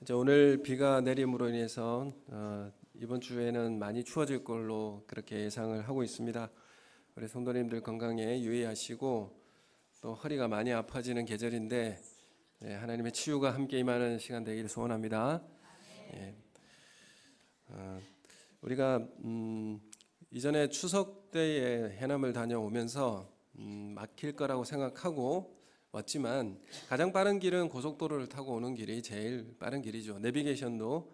이제 오늘 비가 내림으로 인해서 이번 주에는 많이 추워질 걸로 그렇게 예상을 하고 있습니다. 우리 성도님들 건강에 유의하시고 또 허리가 많이 아파지는 계절인데 하나님의 치유가 함께 임하는 시간 되기를 소원합니다. 예. 우리가 이전에 추석 때에 해남을 다녀오면서 막힐 거라고 생각하고 왔지만 가장 빠른 길은 고속도로를 타고 오는 길이 제일 빠른 길이죠. 내비게이션도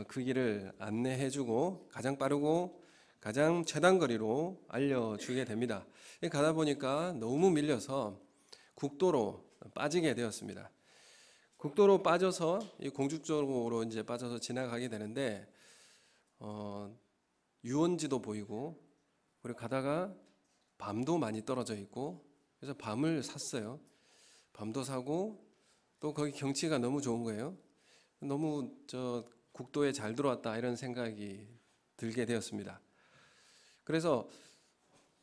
그 길을 안내해주고 가장 빠르고 가장 최단 거리로 알려주게 됩니다. 가다 보니까 너무 밀려서 국도로 빠지게 되었습니다. 국도로 빠져서 이 공주 쪽으로 이제 빠져서 지나가게 되는데 유원지도 보이고 그리고 가다가 밤도 많이 떨어져 있고 그래서 밤을 샀어요. 밤도 사고 또 거기 경치가 너무 좋은 거예요. 너무 국도에 잘 들어왔다 이런 생각이 들게 되었습니다. 그래서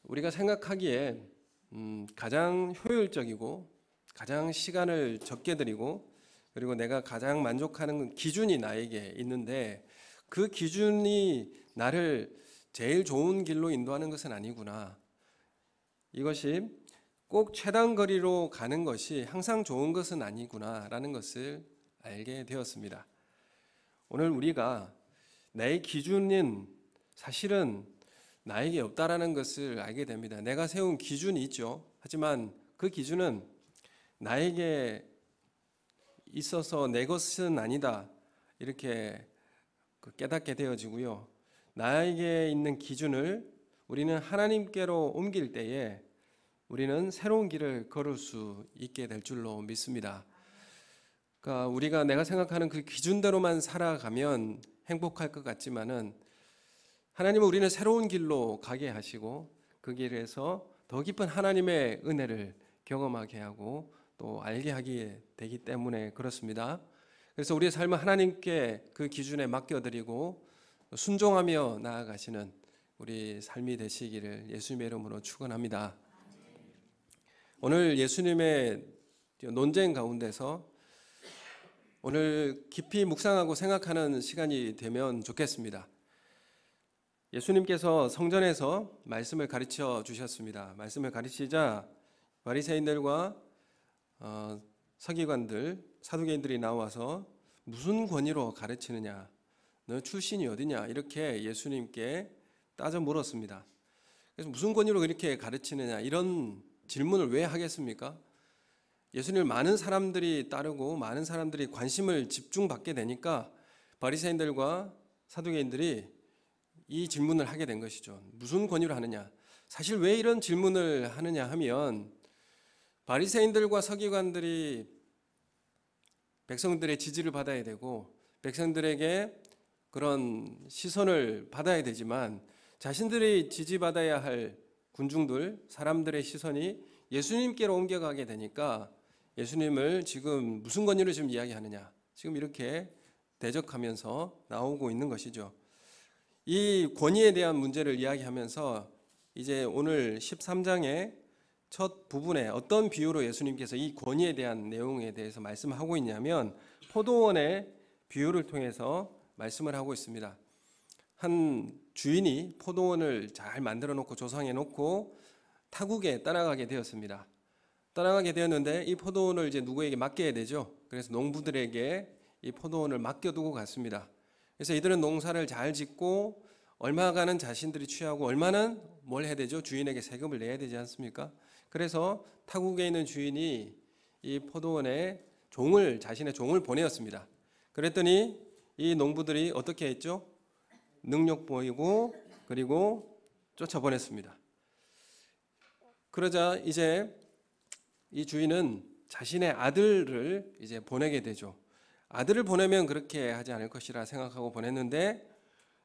우리가 생각하기에 가장 효율적이고 가장 시간을 적게 들이고 그리고 내가 가장 만족하는 기준이 나에게 있는데 그 기준이 나를 제일 좋은 길로 인도하는 것은 아니구나. 이것이 꼭 최단 거리로 가는 것이 항상 좋은 것은 아니구나라는 것을 알게 되었습니다. 오늘 우리가 내 기준인 사실은 나에게 없다라는 것을 알게 됩니다. 내가 세운 기준이 있죠. 하지만 그 기준은 나에게 있어서 내 것은 아니다. 이렇게 깨닫게 되어지고요. 나에게 있는 기준을 우리는 하나님께로 옮길 때에 우리는 새로운 길을 걸을 수 있게 될 줄로 믿습니다. 그러니까 우리가 내가 생각하는 그 기준대로만 살아가면 행복할 것 같지만은 하나님은 우리는 새로운 길로 가게 하시고 그 길에서 더 깊은 하나님의 은혜를 경험하게 하고 또 알게 하게 되기 때문에 그렇습니다. 그래서 우리의 삶은 하나님께 그 기준에 맡겨드리고 순종하며 나아가시는 우리 삶이 되시기를 예수님의 이름으로 축원합니다. 오늘 예수님의 논쟁 가운데서 오늘 깊이 묵상하고 생각하는 시간이 되면 좋겠습니다. 예수님께서 성전에서 말씀을 가르쳐 주셨습니다. 말씀을 가르치자 바리새인들과 서기관들, 사두개인들이 나와서 무슨 권위로 가르치느냐, 너 출신이 어디냐 이렇게 예수님께 따져 물었습니다. 그래서 무슨 권위로 이렇게 가르치느냐 이런 질문을 왜 하겠습니까? 예수님을 많은 사람들이 따르고 많은 사람들이 관심을 집중받게 되니까 바리새인들과 사두개인들이 이 질문을 하게 된 것이죠. 무슨 권위로 하느냐? 사실 왜 이런 질문을 하느냐 하면 바리새인들과 서기관들이 백성들의 지지를 받아야 되고 백성들에게 그런 시선을 받아야 되지만 자신들이 지지받아야 할 군중들, 사람들의 시선이 예수님께로 옮겨가게 되니까 예수님을 지금 무슨 권위로 지금 이야기하느냐 지금 이렇게 대적하면서 나오고 있는 것이죠. 이 권위에 대한 문제를 이야기하면서 이제 오늘 13장의 첫 부분에 어떤 비유로 예수님께서 이 권위에 대한 내용에 대해서 말씀하고 있냐면 포도원의 비유를 통해서 말씀을 하고 있습니다. 한 주인이 포도원을 잘 만들어 놓고 조성해 놓고 타국에 떠나가게 되었습니다. 떠나가게 되었는데 이 포도원을 이제 누구에게 맡겨야 되죠. 그래서 농부들에게 이 포도원을 맡겨두고 갔습니다. 그래서 이들은 농사를 잘 짓고 얼마가는 자신들이 취하고 얼마는 뭘 해야 되죠? 주인에게 세금을 내야 되지 않습니까? 그래서 타국에 있는 주인이 이 포도원에 자신의 종을 보내었습니다. 그랬더니 이 농부들이 어떻게 했죠? 능력 보이고 그리고 쫓아보냈습니다. 그러자 이제 이 주인은 자신의 아들을 이제 보내게 되죠. 아들을 보내면 그렇게 하지 않을 것이라 생각하고 보냈는데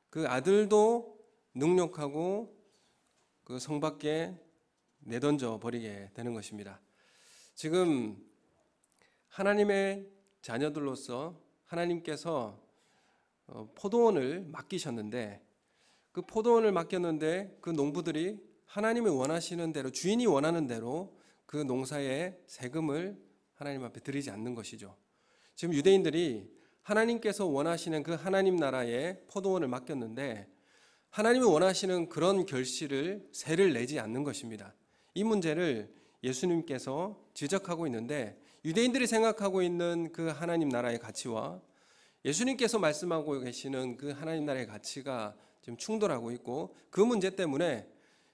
그 아들도 능력하고 그 성 밖에 내던져 버리게 되는 것입니다. 지금 하나님의 자녀들로서 하나님께서 포도원을 맡기셨는데 그 포도원을 맡겼는데 그 농부들이 하나님이 원하시는 대로 주인이 원하는 대로 그 농사의 세금을 하나님 앞에 드리지 않는 것이죠. 지금 유대인들이 하나님께서 원하시는 그 하나님 나라의 포도원을 맡겼는데 하나님이 원하시는 그런 결실을 세를 내지 않는 것입니다. 이 문제를 예수님께서 지적하고 있는데 유대인들이 생각하고 있는 그 하나님 나라의 가치와 예수님께서 말씀하고 계시는 그 하나님 나라의 가치가 지금 충돌하고 있고 그 문제 때문에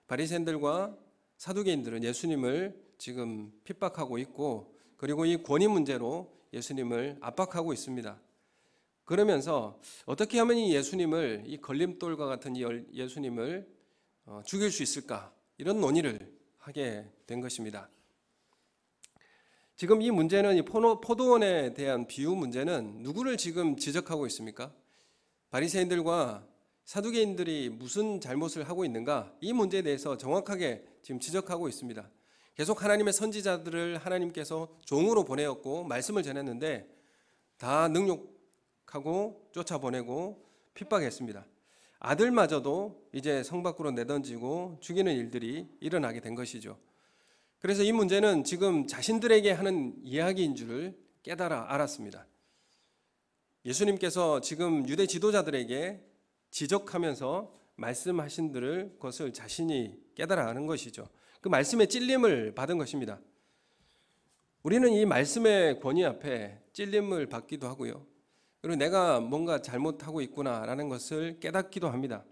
바리새인들과 사두개인들은 예수님을 지금 핍박하고 있고 그리고 이 권위 문제로 예수님을 압박하고 있습니다. 그러면서 어떻게 하면 이 예수님을 이 걸림돌과 같은 이 예수님을 죽일 수 있을까 이런 논의를 하게 된 것입니다. 지금 이 문제는 이 포도원에 대한 비유 문제는 누구를 지금 지적하고 있습니까? 바리새인들과 사두개인들이 무슨 잘못을 하고 있는가? 이 문제에 대해서 정확하게 지금 지적하고 있습니다. 계속 하나님의 선지자들을 하나님께서 종으로 보내었고 말씀을 전했는데 다 능욕하고 쫓아보내고 핍박했습니다. 아들마저도 이제 성 밖으로 내던지고 죽이는 일들이 일어나게 된 것이죠. 그래서 이 문제는 지금 자신들에게 하는 이야기인 줄을 깨달아 알았습니다. 예수님께서 지금 유대 지도자들에게 지적하면서 말씀하신 것을 자신이 깨달아 아는 것이죠. 그 말씀의 찔림을 받은 것입니다. 우리는 이 말씀의 권위 앞에 찔림을 받기도 하고요. 그리고 내가 뭔가 잘못하고 있구나라는 것을 깨닫기도 합니다.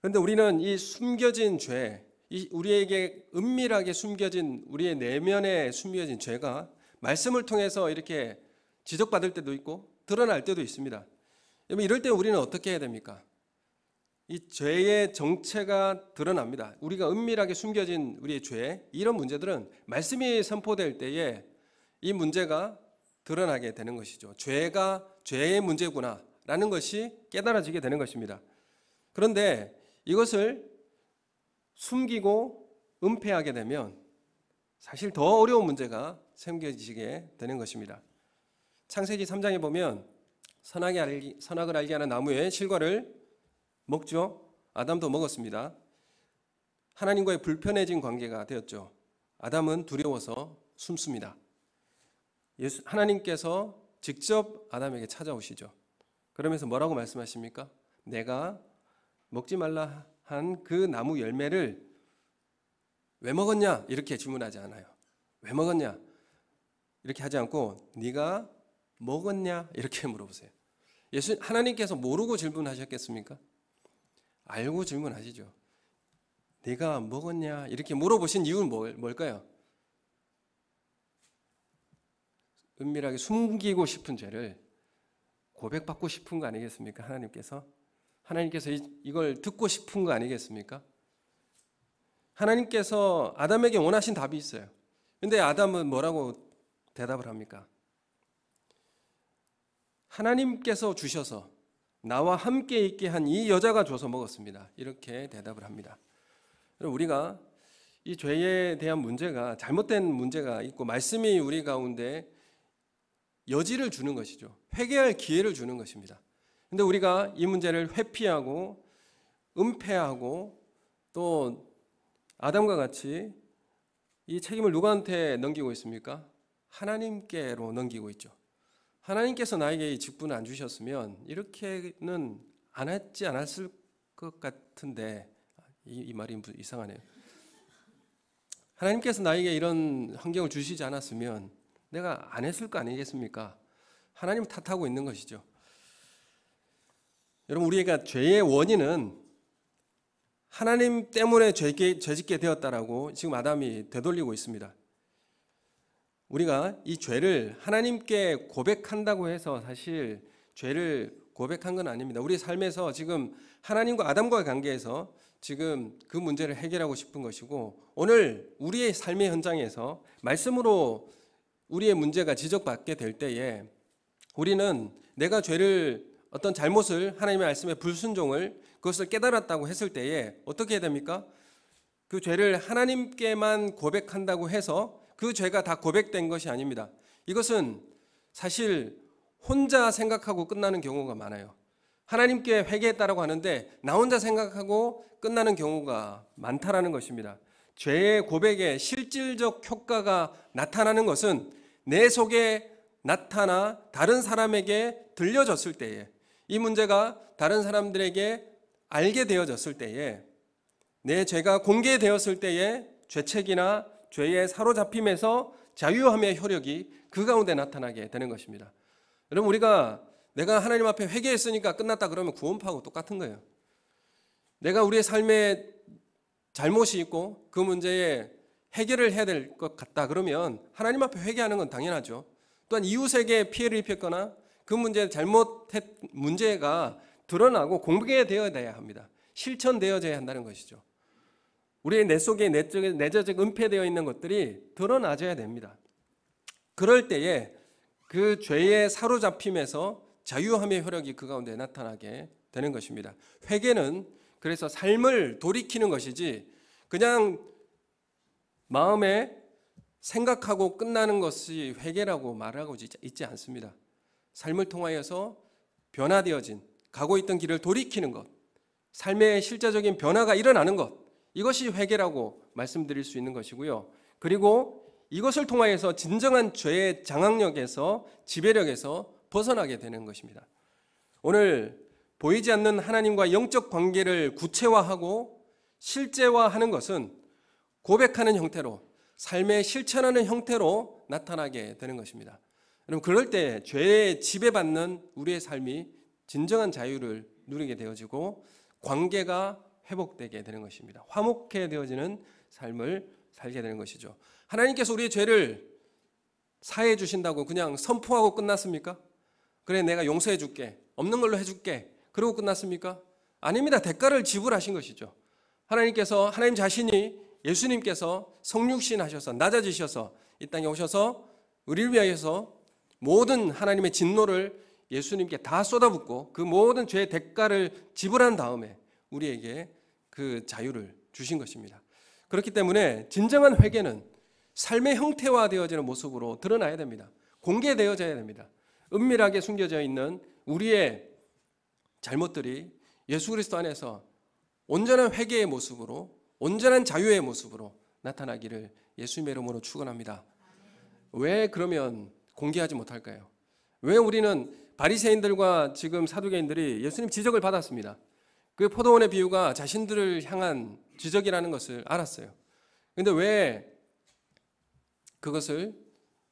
그런데 우리는 이 숨겨진 죄, 우리에게 은밀하게 숨겨진 우리의 내면에 숨겨진 죄가 말씀을 통해서 이렇게 지적받을 때도 있고 드러날 때도 있습니다. 여러분 이럴 때 우리는 어떻게 해야 됩니까? 이 죄의 정체가 드러납니다. 우리가 은밀하게 숨겨진 우리의 죄, 이런 문제들은 말씀이 선포될 때에 이 문제가 드러나게 되는 것이죠. 죄가 죄의 문제구나라는 것이 깨달아지게 되는 것입니다. 그런데 이것을 숨기고 은폐하게 되면 사실 더 어려운 문제가 생겨지게 되는 것입니다. 창세기 3장에 보면 선악을 알게 하는 나무의 실과를 먹죠. 아담도 먹었습니다. 하나님과의 불편해진 관계가 되었죠. 아담은 두려워서 숨습니다. 하나님께서 직접 아담에게 찾아오시죠. 그러면서 뭐라고 말씀하십니까? 내가 먹지 말라 한 그 나무 열매를 왜 먹었냐? 이렇게 질문하지 않아요. 왜 먹었냐? 이렇게 하지 않고 네가 먹었냐? 이렇게 물어보세요. 하나님께서 모르고 질문하셨겠습니까? 알고 질문하시죠. 네가 먹었냐? 이렇게 물어보신 이유는 뭘까요? 은밀하게 숨기고 싶은 죄를 고백받고 싶은 거 아니겠습니까? 하나님께서 이걸 듣고 싶은 거 아니겠습니까? 하나님께서 아담에게 원하신 답이 있어요. 근데 아담은 뭐라고 대답을 합니까? 하나님께서 주셔서 나와 함께 있게 한 이 여자가 줘서 먹었습니다. 이렇게 대답을 합니다. 우리가 이 죄에 대한 문제가 잘못된 문제가 있고 말씀이 우리 가운데 여지를 주는 것이죠. 회개할 기회를 주는 것입니다. 근데 우리가 이 문제를 회피하고 은폐하고 또 아담과 같이 이 책임을 누구한테 넘기고 있습니까? 하나님께로 넘기고 있죠. 하나님께서 나에게 이 직분을 안 주셨으면 이렇게는 안 했지 않았을 것 같은데 이 말이 이상하네요. 하나님께서 나에게 이런 환경을 주시지 않았으면 내가 안 했을 거 아니겠습니까? 하나님 탓하고 있는 것이죠. 여러분 우리가 죄의 원인은 하나님 때문에 죄짓게 되었다라고 지금 아담이 되돌리고 있습니다. 우리가 이 죄를 하나님께 고백한다고 해서 사실 죄를 고백한 건 아닙니다. 우리 삶에서 지금 하나님과 아담과의 관계에서 지금 그 문제를 해결하고 싶은 것이고 오늘 우리의 삶의 현장에서 말씀으로 우리의 문제가 지적받게 될 때에 우리는 내가 죄를 어떤 잘못을 하나님의 말씀에 불순종을 그것을 깨달았다고 했을 때에 어떻게 해야 됩니까? 그 죄를 하나님께만 고백한다고 해서 그 죄가 다 고백된 것이 아닙니다. 이것은 사실 혼자 생각하고 끝나는 경우가 많아요. 하나님께 회개했다라고 하는데 나 혼자 생각하고 끝나는 경우가 많다라는 것입니다. 죄의 고백의 실질적 효과가 나타나는 것은 내 속에 나타나 다른 사람에게 들려졌을 때에, 이 문제가 다른 사람들에게 알게 되어졌을 때에, 내 죄가 공개되었을 때에 죄책이나 죄에 사로잡힘에서 자유함의 효력이 그 가운데 나타나게 되는 것입니다. 여러분, 내가 하나님 앞에 회개했으니까 끝났다 그러면 구원파하고 똑같은 거예요. 내가 우리의 삶에 잘못이 있고 그 문제에 해결을 해야 될 것 같다 그러면 하나님 앞에 회개하는 건 당연하죠. 또한 이웃에게 피해를 입혔거나 그 문제가 드러나고 공개되어야 합니다. 실천되어져야 한다는 것이죠. 우리의 내 속에 내재적 은폐되어 있는 것들이 드러나져야 됩니다. 그럴 때에 그 죄의 사로잡힘에서 자유함의 효력이 그 가운데 나타나게 되는 것입니다. 회개는 그래서 삶을 돌이키는 것이지 그냥 마음에 생각하고 끝나는 것이 회개라고 말하고 있지 않습니다. 삶을 통하여서 변화되어진, 가고 있던 길을 돌이키는 것, 삶의 실제적인 변화가 일어나는 것, 이것이 회개라고 말씀드릴 수 있는 것이고요. 그리고 이것을 통하여서 진정한 죄의 장악력에서, 지배력에서 벗어나게 되는 것입니다. 오늘 보이지 않는 하나님과 영적 관계를 구체화하고 실제화하는 것은 고백하는 형태로, 삶에 실천하는 형태로 나타나게 되는 것입니다. 여러분, 그럴 때 죄에 지배받는 우리의 삶이 진정한 자유를 누리게 되어지고 관계가 회복되게 되는 것입니다. 화목해 되어지는 삶을 살게 되는 것이죠. 하나님께서 우리의 죄를 사해 주신다고 그냥 선포하고 끝났습니까? 그래, 내가 용서해 줄게, 없는 걸로 해줄게, 그러고 끝났습니까? 아닙니다. 대가를 지불하신 것이죠. 하나님 자신이, 예수님께서 성육신 하셔서 낮아지셔서 이 땅에 오셔서 우리를 위하여서 모든 하나님의 진노를 예수님께 다 쏟아붓고 그 모든 죄의 대가를 지불한 다음에 우리에게 그 자유를 주신 것입니다. 그렇기 때문에 진정한 회개는 삶의 형태화되어지는 모습으로 드러나야 됩니다. 공개되어져야 됩니다. 은밀하게 숨겨져 있는 우리의 잘못들이 예수 그리스도 안에서 온전한 회개의 모습으로, 온전한 자유의 모습으로 나타나기를 예수님의 이름으로 축원합니다. 왜 그러면 공개하지 못할까요? 왜 우리는 바리새인들과 지금 사두개인들이 예수님 지적을 받았습니다. 그 포도원의 비유가 자신들을 향한 지적이라는 것을 알았어요. 그런데 왜 그것을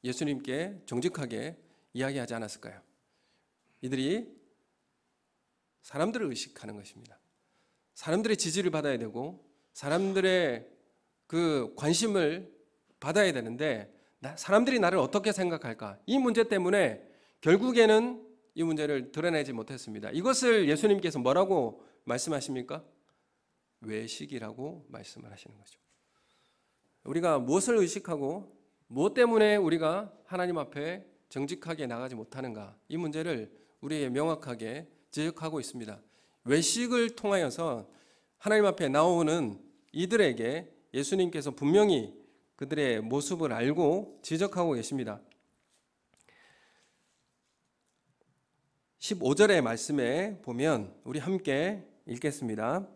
예수님께 정직하게 이야기하지 않았을까요? 이들이 사람들을 의식하는 것입니다. 사람들의 지지를 받아야 되고 사람들의 그 관심을 받아야 되는데 사람들이 나를 어떻게 생각할까? 이 문제 때문에 결국에는 이 문제를 드러내지 못했습니다. 이것을 예수님께서 뭐라고 말씀하십니까? 외식이라고 말씀을 하시는 거죠. 우리가 무엇을 의식하고 무엇 때문에 우리가 하나님 앞에 정직하게 나가지 못하는가, 이 문제를 우리에게 명확하게 지적하고 있습니다. 외식을 통하여서 하나님 앞에 나오는 이들에게 예수님께서 분명히 그들의 모습을 알고 지적하고 계십니다. 15절의 말씀에 보면 우리 함께 읽겠습니다.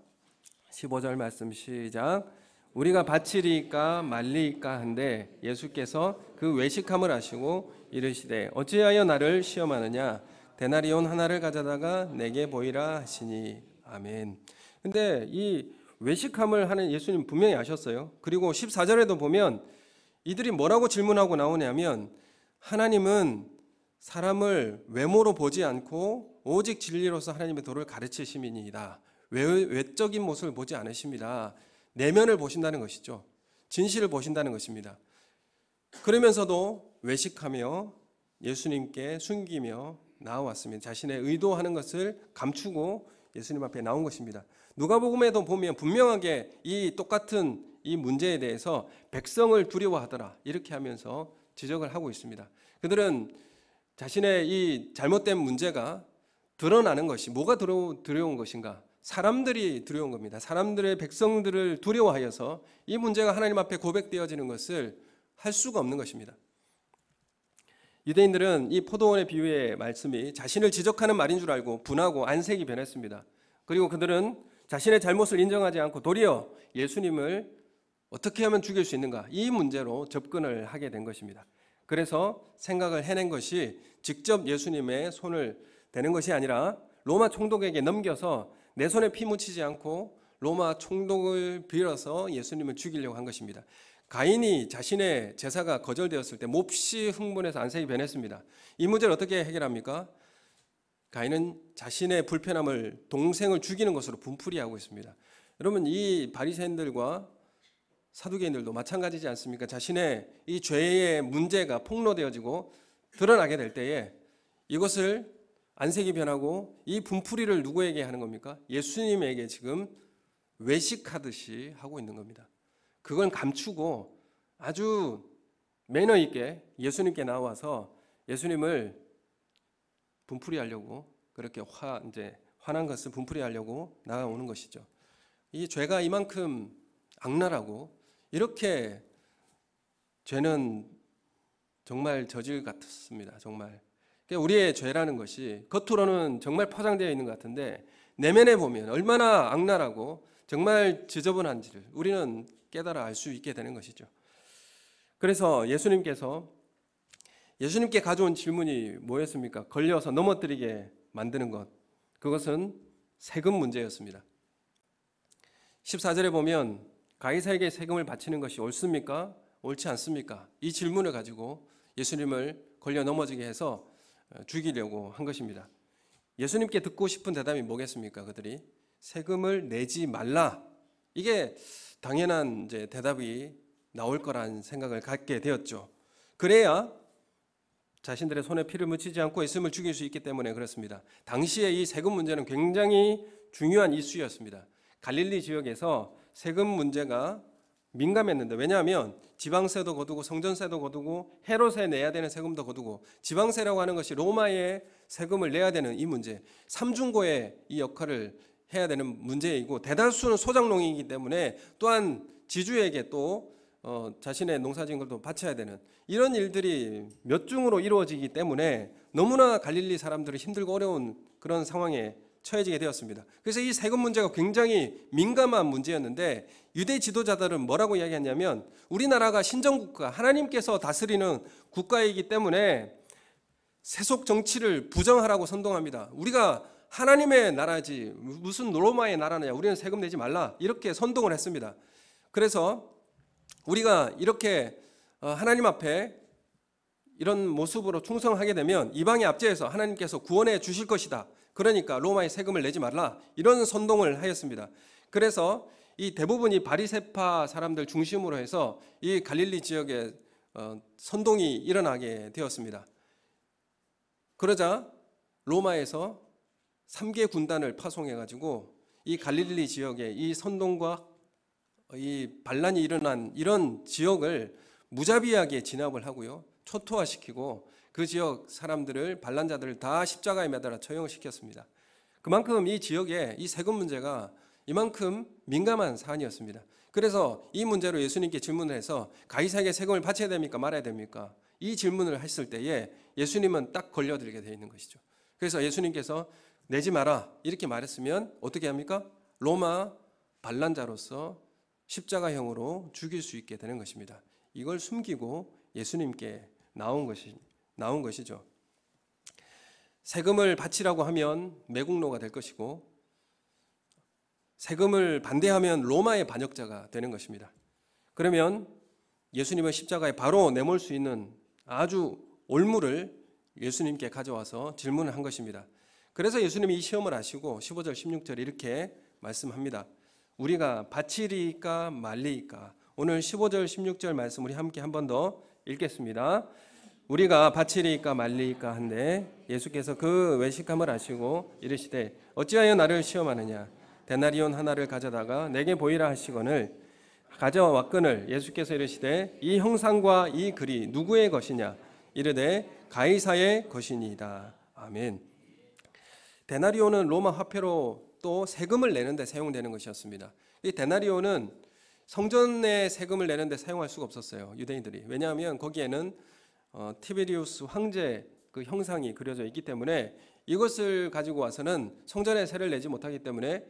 15절 말씀 시작. 우리가 바치리까 말리까 한데 예수께서 그 외식함을 아시고 이르시되 어찌하여 나를 시험하느냐, 데나리온 하나를 가져다가 내게 보이라 하시니. 아멘. 근데 이 외식함을 하는 예수님 분명히 아셨어요. 그리고 14절에도 보면 이들이 뭐라고 질문하고 나오냐면, 하나님은 사람을 외모로 보지 않고 오직 진리로서 하나님의 도를 가르치심이니이다. 외적인 모습을 보지 않으십니다. 내면을 보신다는 것이죠. 진실을 보신다는 것입니다. 그러면서도 외식하며 예수님께 숨기며 나와왔습니다. 자신의 의도하는 것을 감추고 예수님 앞에 나온 것입니다. 누가복음에도 보면 분명하게 이 똑같은 이 문제에 대해서 백성을 두려워하더라, 이렇게 하면서 지적을 하고 있습니다. 그들은 자신의 이 잘못된 문제가 드러나는 것이 뭐가 두려운 것인가? 사람들이 두려운 겁니다. 사람들의, 백성들을 두려워하여서 이 문제가 하나님 앞에 고백되어지는 것을 할 수가 없는 것입니다. 유대인들은 이 포도원의 비유의 말씀이 자신을 지적하는 말인 줄 알고 분하고 안색이 변했습니다. 그리고 그들은 자신의 잘못을 인정하지 않고 도리어 예수님을 어떻게 하면 죽일 수 있는가, 이 문제로 접근을 하게 된 것입니다. 그래서 생각을 해낸 것이 직접 예수님의 손을 대는 것이 아니라 로마 총독에게 넘겨서 내 손에 피 묻히지 않고 로마 총독을 빌어서 예수님을 죽이려고 한 것입니다. 가인이 자신의 제사가 거절되었을 때 몹시 흥분해서 안색이 변했습니다. 이 문제를 어떻게 해결합니까? 가인은 자신의 불편함을 동생을 죽이는 것으로 분풀이하고 있습니다. 여러분, 이 바리새인들과 사두개인들도 마찬가지지 않습니까? 자신의 이 죄의 문제가 폭로되어지고 드러나게 될 때에 이것을 안색이 변하고 이 분풀이를 누구에게 하는 겁니까? 예수님에게 지금 외식하듯이 하고 있는 겁니다. 그걸 감추고 아주 매너 있게 예수님께 나와서 예수님을 분풀이하려고 그렇게 화난 것을 분풀이하려고 나아오는 것이죠. 이 죄가 이만큼 악랄하고 이렇게 죄는 정말 저질 같습니다. 정말 우리의 죄라는 것이 겉으로는 정말 포장되어 있는 것 같은데 내면에 보면 얼마나 악랄하고 정말 지저분한지를 우리는 깨달아 알 수 있게 되는 것이죠. 그래서 예수님께 가져온 질문이 뭐였습니까? 걸려서 넘어뜨리게 만드는 것, 그것은 세금 문제였습니다. 14절에 보면 가이사에게 세금을 바치는 것이 옳습니까? 옳지 않습니까? 이 질문을 가지고 예수님을 걸려 넘어지게 해서 죽이려고 한 것입니다. 예수님께 듣고 싶은 대답이 뭐겠습니까? 그들이 세금을 내지 말라. 이게 당연한 대답이 나올 거란 생각을 갖게 되었죠. 그래야 자신들의 손에 피를 묻히지 않고 예수님을 죽일 수 있기 때문에 그렇습니다. 당시에 이 세금 문제는 굉장히 중요한 이슈였습니다. 갈릴리 지역에서 세금 문제가 민감했는데, 왜냐하면 지방세도 거두고 성전세도 거두고 헤롯에 내야 되는 세금도 거두고 지방세라고 하는 것이 로마의 세금을 내야 되는 이 문제, 삼중고의 이 역할을 해야 되는 문제이고 대다수는 소작농이기 때문에 또한 지주에게 또 자신의 농사진 것도 바쳐야 되는 이런 일들이 몇 중으로 이루어지기 때문에 너무나 갈릴리 사람들이 힘들고 어려운 그런 상황에 처해지게 되었습니다. 그래서 이 세금 문제가 굉장히 민감한 문제였는데 유대 지도자들은 뭐라고 이야기했냐면 우리나라가 신정국가, 하나님께서 다스리는 국가이기 때문에 세속 정치를 부정하라고 선동합니다. 우리가 하나님의 나라지 무슨 로마의 나라냐, 우리는 세금 내지 말라, 이렇게 선동을 했습니다. 그래서 우리가 이렇게 하나님 앞에 이런 모습으로 충성하게 되면 이방의 압제에서 하나님께서 구원해 주실 것이다. 그러니까 로마의 세금을 내지 말라, 이런 선동을 하였습니다. 그래서 이 대부분이 바리새파 사람들 중심으로 해서 이 갈릴리 지역에 선동이 일어나게 되었습니다. 그러자 로마에서 3개 군단을 파송해가지고 이 갈릴리 지역에 이 선동과 이 반란이 일어난 이런 지역을 무자비하게 진압을 하고요, 초토화시키고 그 지역 사람들을, 반란자들을 다 십자가에 매달아 처형을 시켰습니다. 그만큼 이 지역에 이 세금 문제가 이만큼 민감한 사안이었습니다. 그래서 이 문제로 예수님께 질문을 해서 가이사에게 세금을 바쳐야 됩니까 말아야 됩니까? 이 질문을 했을 때에 예수님은 딱 걸려들게 되어 있는 것이죠. 그래서 예수님께서 내지 마라 이렇게 말했으면 어떻게 합니까? 로마 반란자로서 십자가형으로 죽일 수 있게 되는 것입니다. 이걸 숨기고 예수님께 나온 것이죠. 세금을 바치라고 하면 매국노가 될 것이고 세금을 반대하면 로마의 반역자가 되는 것입니다. 그러면 예수님은 십자가에 바로 내몰 수 있는 아주 올무를 예수님께 가져와서 질문을 한 것입니다. 그래서 예수님이 이 시험을 하시고 15절 16절 이렇게 말씀합니다. 우리가 바치리이까 말리이까. 오늘 15절 16절 말씀 우리 함께 한 번 더 읽겠습니다. 우리가 바치리이까 말리이까 한데 예수께서 그 외식함을 하시고 이르시되 어찌하여 나를 시험하느냐. 데나리온 하나를 가져다가 내게 보이라 하시거늘 가져왔거늘 예수께서 이르시되 이 형상과 이 글이 누구의 것이냐. 이르되 가이사의 것이니이다. 아멘. 데나리온은 로마 화폐로 또 세금을 내는데 사용되는 것이었습니다. 이 데나리온은 성전의 세금을 내는데 사용할 수가 없었어요, 유대인들이. 왜냐하면 거기에는 티베리우스 황제 그 형상이 그려져 있기 때문에 이것을 가지고 와서는 성전에 세를 내지 못하기 때문에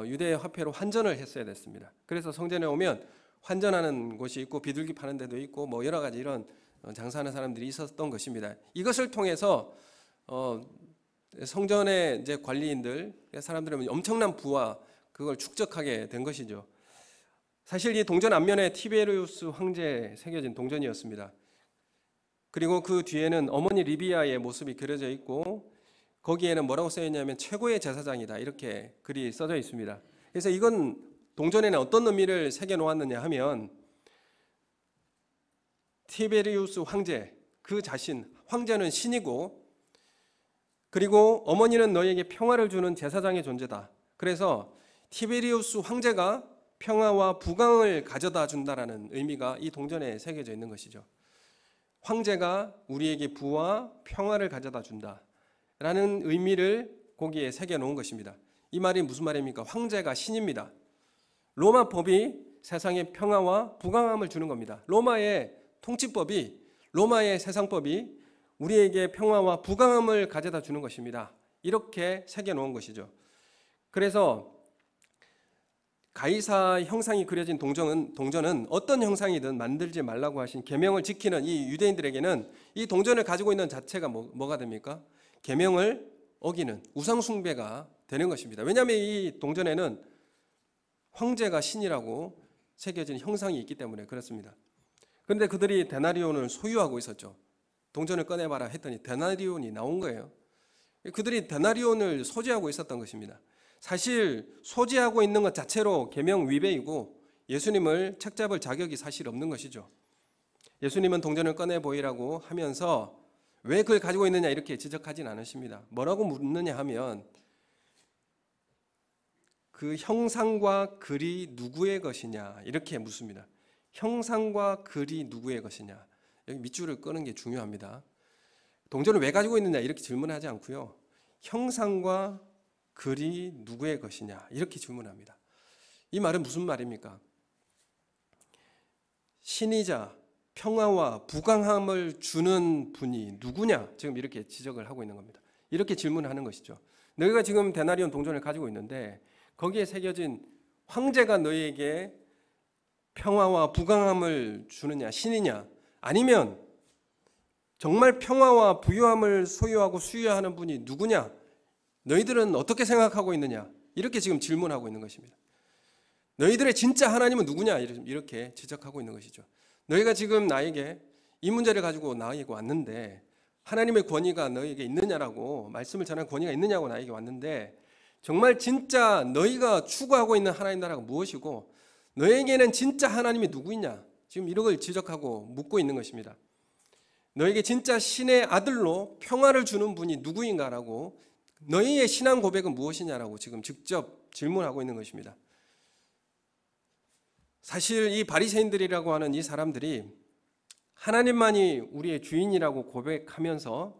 유대 화폐로 환전을 했어야 됐습니다. 그래서 성전에 오면 환전하는 곳이 있고 비둘기 파는 데도 있고 뭐 여러 가지 이런 장사하는 사람들이 있었던 것입니다. 이것을 통해서 성전의 이제 관리인들, 사람들은 엄청난 부와 그걸 축적하게 된 것이죠. 사실 이 동전 앞면에 티베리우스 황제 새겨진 동전이었습니다. 그리고 그 뒤에는 어머니 리비아의 모습이 그려져 있고 거기에는 뭐라고 써 있냐면 최고의 제사장이다 이렇게 글이 써져 있습니다. 그래서 이건 동전에는 어떤 의미를 새겨 놓았느냐 하면 티베리우스 황제 그 자신, 황제는 신이고 그리고 어머니는 너희에게 평화를 주는 제사장의 존재다. 그래서 티베리우스 황제가 평화와 부강을 가져다 준다라는 의미가 이 동전에 새겨져 있는 것이죠. 황제가 우리에게 부와 평화를 가져다 준다라는 의미를 거기에 새겨 놓은 것입니다. 이 말이 무슨 말입니까? 황제가 신입니다. 로마 법이 세상에 평화와 부강함을 주는 겁니다. 로마의 통치법이, 로마의 세상법이 우리에게 평화와 부강함을 가져다 주는 것입니다. 이렇게 새겨 놓은 것이죠. 그래서 가이사 형상이 그려진 동전은 어떤 형상이든 만들지 말라고 하신 계명을 지키는 이 유대인들에게는 이 동전을 가지고 있는 자체가 뭐가 됩니까? 계명을 어기는 우상 숭배가 되는 것입니다. 왜냐하면 이 동전에는 황제가 신이라고 새겨진 형상이 있기 때문에 그렇습니다. 그런데 그들이 데나리온을 소유하고 있었죠. 동전을 꺼내봐라 했더니 데나리온이 나온 거예요. 그들이 데나리온을 소지하고 있었던 것입니다. 사실 소지하고 있는 것 자체로 계명 위배이고 예수님을 책잡을 자격이 사실 없는 것이죠. 예수님은 동전을 꺼내 보이라고 하면서 왜 그걸 가지고 있느냐 이렇게 지적하진 않으십니다. 뭐라고 묻느냐 하면 그 형상과 글이 누구의 것이냐 이렇게 묻습니다. 형상과 글이 누구의 것이냐. 여기 밑줄을 끄는 게 중요합니다. 동전을 왜 가지고 있느냐 이렇게 질문하지 않고요. 형상과 글이 누구의 것이냐 이렇게 질문합니다. 이 말은 무슨 말입니까? 신이자 평화와 부강함을 주는 분이 누구냐 지금 이렇게 지적을 하고 있는 겁니다. 이렇게 질문하는 것이죠. 너희가 지금 데나리온 동전을 가지고 있는데 거기에 새겨진 황제가 너희에게 평화와 부강함을 주느냐 신이냐 아니면 정말 평화와 부유함을 소유하고 수유하는 분이 누구냐 너희들은 어떻게 생각하고 있느냐 이렇게 지금 질문하고 있는 것입니다. 너희들의 진짜 하나님은 누구냐 이렇게 지적하고 있는 것이죠. 너희가 지금 나에게 이 문제를 가지고 나에게 왔는데 하나님의 권위가 너희에게 있느냐라고 말씀을 전하는 권위가 있느냐고 나에게 왔는데 정말 진짜 너희가 추구하고 있는 하나님 나라가 무엇이고 너에게는 진짜 하나님이 누구이냐 지금 이런 걸 지적하고 묻고 있는 것입니다. 너에게 진짜 신의 아들로 평화를 주는 분이 누구인가라고 너희의 신앙 고백은 무엇이냐라고 지금 직접 질문하고 있는 것입니다. 사실 이 바리새인들이라고 하는 이 사람들이 하나님만이 우리의 주인이라고 고백하면서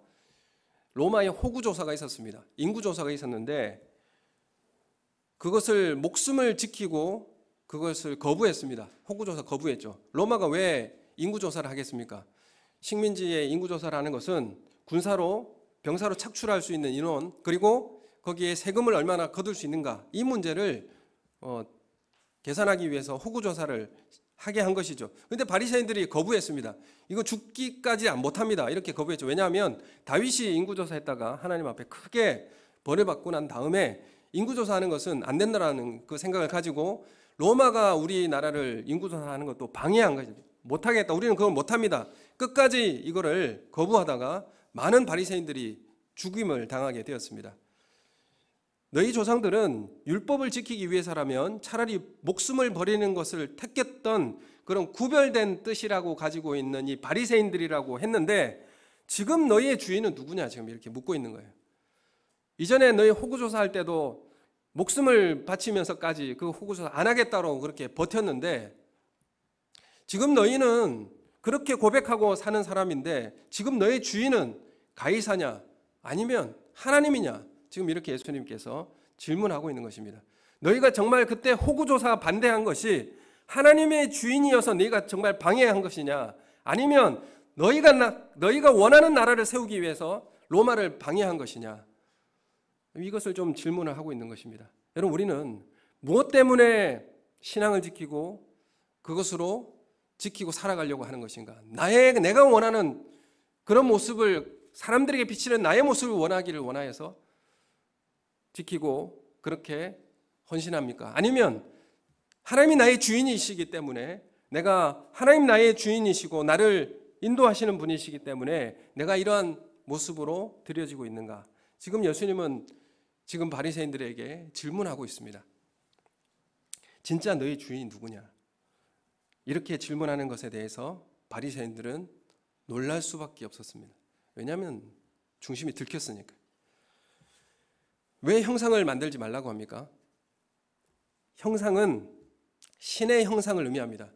로마의 호구조사가 있었습니다. 인구조사가 있었는데 그것을 목숨을 지키고 그것을 거부했습니다. 호구조사 거부했죠. 로마가 왜 인구조사를 하겠습니까? 식민지의 인구조사를 하는 것은 군사로 병사로 착출할 수 있는 인원 그리고 거기에 세금을 얼마나 거둘 수 있는가 이 문제를 계산하기 위해서 호구조사를 하게 한 것이죠. 그런데 바리새인들이 거부했습니다. 이거 죽기까지 못합니다. 이렇게 거부했죠. 왜냐하면 다윗이 인구조사했다가 하나님 앞에 크게 벌을 받고 난 다음에 인구조사하는 것은 안 된다라는 그 생각을 가지고 로마가 우리나라를 인구조사하는 것도 방해한 거죠. 못하겠다. 우리는 그걸 못합니다. 끝까지 이거를 거부하다가 많은 바리새인들이 죽임을 당하게 되었습니다. 너희 조상들은 율법을 지키기 위해서라면 차라리 목숨을 버리는 것을 택했던 그런 구별된 뜻이라고 가지고 있는 이 바리새인들이라고 했는데 지금 너희의 주인은 누구냐 지금 이렇게 묻고 있는 거예요. 이전에 너희 호구조사할 때도 목숨을 바치면서까지 그 호구조사 안 하겠다고 그렇게 버텼는데 지금 너희는 그렇게 고백하고 사는 사람인데 지금 너희 주인은 가이사냐 아니면 하나님이냐 지금 이렇게 예수님께서 질문하고 있는 것입니다. 너희가 정말 그때 호구조사 반대한 것이 하나님의 주인이어서 너희가 정말 방해한 것이냐 아니면 너희가 원하는 나라를 세우기 위해서 로마를 방해한 것이냐 이것을 좀 질문을 하고 있는 것입니다. 여러분 우리는 무엇 때문에 신앙을 지키고 그것으로 지키고 살아가려고 하는 것인가? 내가 원하는 그런 모습을, 사람들에게 비치는 나의 모습을 원하기를 원하여서 지키고 그렇게 헌신합니까? 아니면 하나님이 나의 주인이시기 때문에, 내가 하나님 나의 주인이시고 나를 인도하시는 분이시기 때문에 내가 이러한 모습으로 드려지고 있는가? 지금 예수님은 지금 바리새인들에게 질문하고 있습니다. 진짜 너희 주인이 누구냐? 이렇게 질문하는 것에 대해서 바리새인들은 놀랄 수밖에 없었습니다. 왜냐하면 중심이 들켰으니까. 왜 형상을 만들지 말라고 합니까? 형상은 신의 형상을 의미합니다.